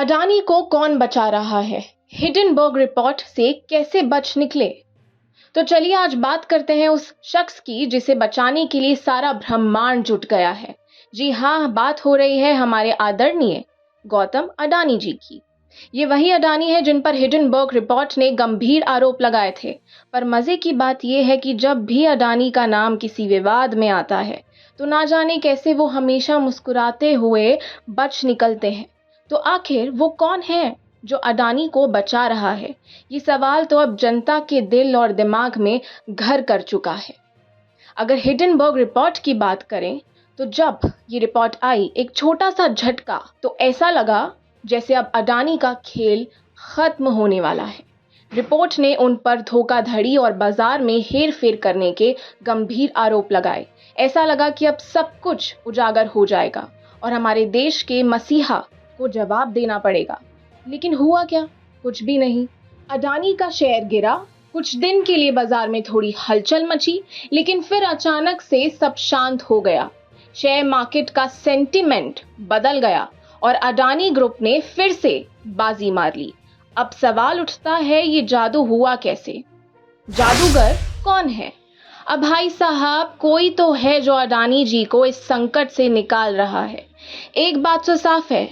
अडानी को कौन बचा रहा है? हिंडनबर्ग रिपोर्ट से कैसे बच निकले? तो चलिए आज बात करते हैं उस शख्स की जिसे बचाने के लिए सारा ब्रह्मांड जुट गया है। जी हाँ, बात हो रही है हमारे आदरणीय गौतम अडानी जी की। ये वही अडानी है जिन पर हिंडनबर्ग रिपोर्ट ने गंभीर आरोप लगाए थे। पर मजे की बात यह है कि जब भी अडानी का नाम किसी विवाद में आता है तो ना जाने कैसे वो हमेशा मुस्कुराते हुए बच निकलते हैं। तो आखिर वो कौन है जो अडानी को बचा रहा है? ये सवाल तो अब जनता के दिल और दिमाग में घर कर चुका है। अगर हिंडनबर्ग रिपोर्ट की बात करें तो जब ये रिपोर्ट आई एक छोटा सा झटका, तो ऐसा लगा जैसे अब अडानी का खेल खत्म होने वाला है। रिपोर्ट ने उन पर धोखाधड़ी और बाजार में हेरफेर करने के गंभीर आरोप लगाए। ऐसा लगा कि अब सब कुछ उजागर हो जाएगा और हमारे देश के मसीहा को जवाब देना पड़ेगा। लेकिन हुआ क्या? कुछ भी नहीं। अडानी का शेयर गिरा, कुछ दिन के लिए बाजार में थोड़ी हलचल मची, लेकिन फिर अचानक से सब शांत हो गया। शेयर मार्केट का सेंटिमेंट बदल गया और अडानी ग्रुप ने फिर से बाजी मार ली। अब सवाल उठता है, ये जादू हुआ कैसे? जादूगर कौन है? अब भाई साहब, कोई तो है जो अडानी जी को इस संकट से निकाल रहा है। एक बात तो साफ है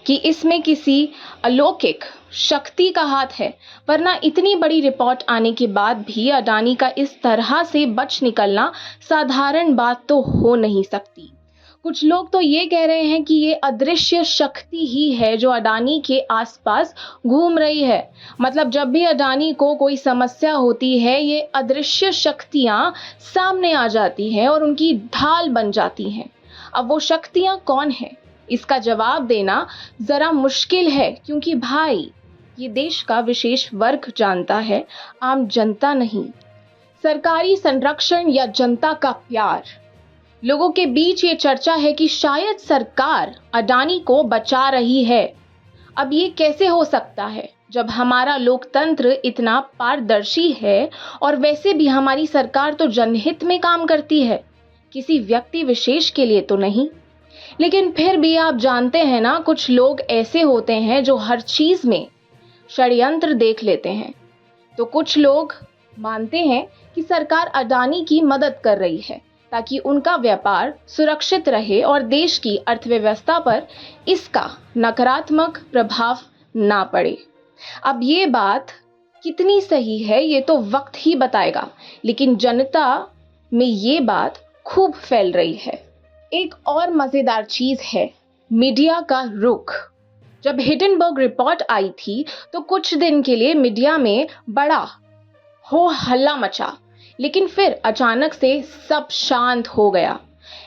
कि इसमें किसी अलौकिक शक्ति का हाथ है, वरना इतनी बड़ी रिपोर्ट आने के बाद भी अडानी का इस तरह से बच निकलना साधारण बात तो हो नहीं सकती। कुछ लोग तो ये कह रहे हैं कि ये अदृश्य शक्ति ही है जो अडानी के आसपास घूम रही है। मतलब जब भी अडानी को कोई समस्या होती है, ये अदृश्य शक्तियां सामने आ जाती हैं और उनकी ढाल बन जाती हैं। अब वो शक्तियां कौन है, इसका जवाब देना जरा मुश्किल है, क्योंकि भाई ये देश का विशेष वर्ग जानता है, आम जनता नहीं। सरकारी संरक्षण या जनता का प्यार, लोगों के बीच ये चर्चा है कि शायद सरकार अडानी को बचा रही है। अब ये कैसे हो सकता है जब हमारा लोकतंत्र इतना पारदर्शी है और वैसे भी हमारी सरकार तो जनहित में काम करती है, किसी व्यक्ति विशेष के लिए तो नहीं। लेकिन फिर भी आप जानते हैं ना, कुछ लोग ऐसे होते हैं जो हर चीज में षड्यंत्र देख लेते हैं। तो कुछ लोग मानते हैं कि सरकार अडानी की मदद कर रही है ताकि उनका व्यापार सुरक्षित रहे और देश की अर्थव्यवस्था पर इसका नकारात्मक प्रभाव ना पड़े। अब ये बात कितनी सही है ये तो वक्त ही बताएगा, लेकिन जनता में ये बात खूब फैल रही है। एक और मजेदार चीज है मीडिया का रुख। जब हिंडनबर्ग रिपोर्ट आई थी तो कुछ दिन के लिए मीडिया में बड़ा हो हल्ला मचा, लेकिन फिर अचानक से सब शांत हो गया।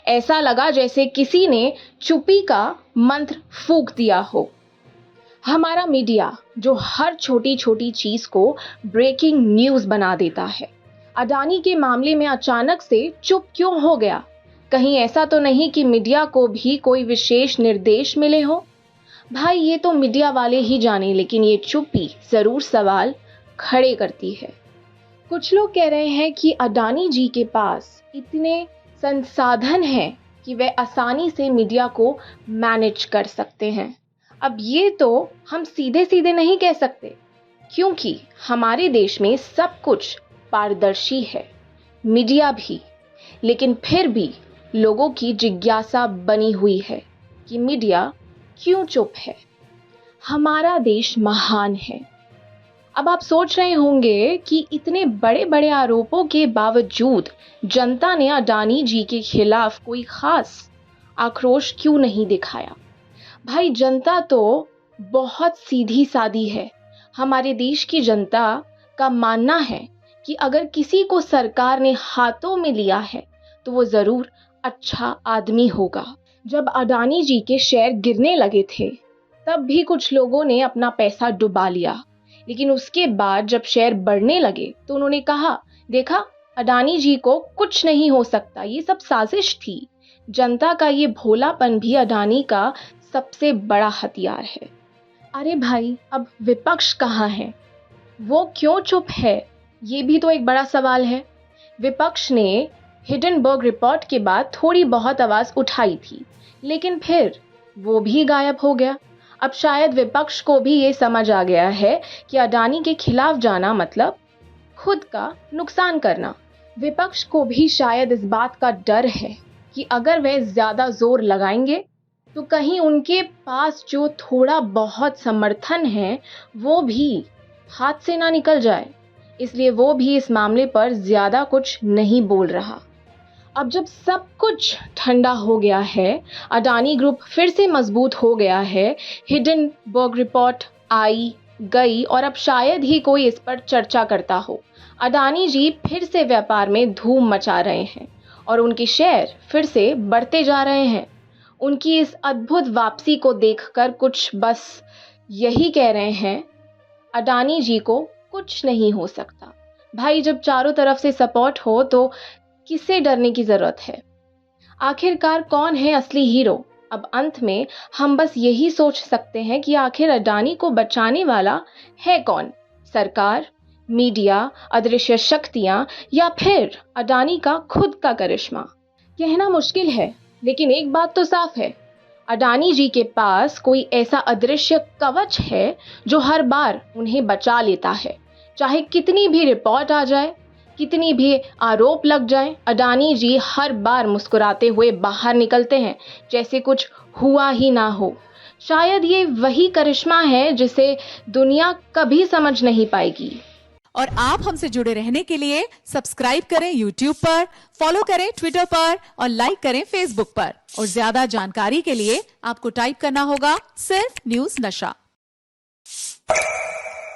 ऐसा लगा जैसे किसी ने चुप्पी का मंत्र फूंक दिया हो। हमारा मीडिया जो हर छोटी छोटी चीज को ब्रेकिंग न्यूज बना देता है, अडानी के मामले में अचानक से चुप क्यों हो गया? कहीं ऐसा तो नहीं कि मीडिया को भी कोई विशेष निर्देश मिले हो? भाई ये तो मीडिया वाले ही जाने, लेकिन ये चुप्पी जरूर सवाल खड़े करती है। कुछ लोग कह रहे हैं कि अडानी जी के पास इतने संसाधन हैं कि वे आसानी से मीडिया को मैनेज कर सकते हैं। अब ये तो हम सीधे सीधे नहीं कह सकते, क्योंकि हमारे देश में सब कुछ पारदर्शी है, मीडिया भी। लेकिन फिर भी लोगों की जिज्ञासा बनी हुई है कि मीडिया क्यों चुप है? हमारा देश महान है। अब आप सोच रहे होंगे कि इतने बड़े बड़े आरोपों के बावजूद जनता ने अडानी जी के खिलाफ कोई खास आक्रोश क्यों नहीं दिखाया? भाई जनता तो बहुत सीधी सादी है। हमारे देश की जनता का मानना है कि अगर किसी को सरकार ने हाथों में लिया है तो वो जरूर अच्छा आदमी होगा। जब अडानी जी के शेयर गिरने लगे थे तब भी कुछ लोगों ने अपना पैसा डुबा लिया, लेकिन उसके बाद जब शेयर बढ़ने लगे तो उन्होंने कहा, देखा अडानी जी को कुछ नहीं हो सकता, ये सब साजिश थी। जनता का ये भोलापन भी अडानी का सबसे बड़ा हथियार है। अरे भाई, अब विपक्ष कहाँ है? वो क्यों चुप है? ये भी तो एक बड़ा सवाल है। विपक्ष ने हिंडनबर्ग रिपोर्ट के बाद थोड़ी बहुत आवाज उठाई थी, लेकिन फिर वो भी गायब हो गया। अब शायद विपक्ष को भी ये समझ आ गया है कि अडानी के खिलाफ जाना मतलब खुद का नुकसान करना। विपक्ष को भी शायद इस बात का डर है कि अगर वे ज्यादा जोर लगाएंगे तो कहीं उनके पास जो थोड़ा बहुत समर्थन है वो भी हाथ से ना निकल जाए, इसलिए वो भी इस मामले पर ज्यादा कुछ नहीं बोल रहा। अब जब सब कुछ ठंडा हो गया है, अडानी ग्रुप फिर से मजबूत हो गया है, हिंडनबर्ग रिपोर्ट आई गई और अब शायद ही कोई इस पर चर्चा करता हो। अडानी जी फिर से व्यापार में धूम मचा रहे हैं और उनके शेयर फिर से बढ़ते जा रहे हैं। उनकी इस अद्भुत वापसी को देखकर कुछ बस यही कह रहे हैं, अडानी जी को कुछ नहीं हो सकता। भाई, जब चारों तरफ से सपोर्ट हो तो किसे डरने की जरूरत है? आखिरकार कौन है असली हीरो? अब अंत में हम बस यही सोच सकते हैं कि आखिर अडानी को बचाने वाला है कौन? सरकार, मीडिया, अदृश्य शक्तियां या फिर अडानी का खुद का करिश्मा? कहना मुश्किल है, लेकिन एक बात तो साफ है, अडानी जी के पास कोई ऐसा अदृश्य कवच है जो हर बार उन्हें बचा लेता है। चाहे कितनी भी रिपोर्ट आ जाए, कितनी भी आरोप लग जाए, अडानी जी हर बार मुस्कुराते हुए बाहर निकलते हैं जैसे कुछ हुआ ही ना हो। शायद ये वही करिश्मा है जिसे दुनिया कभी समझ नहीं पाएगी। और आप हमसे जुड़े रहने के लिए सब्सक्राइब करें YouTube पर, फॉलो करें ट्विटर पर और लाइक करें Facebook पर। और ज्यादा जानकारी के लिए आपको टाइप करना होगा सिर्फ न्यूज़ नशा।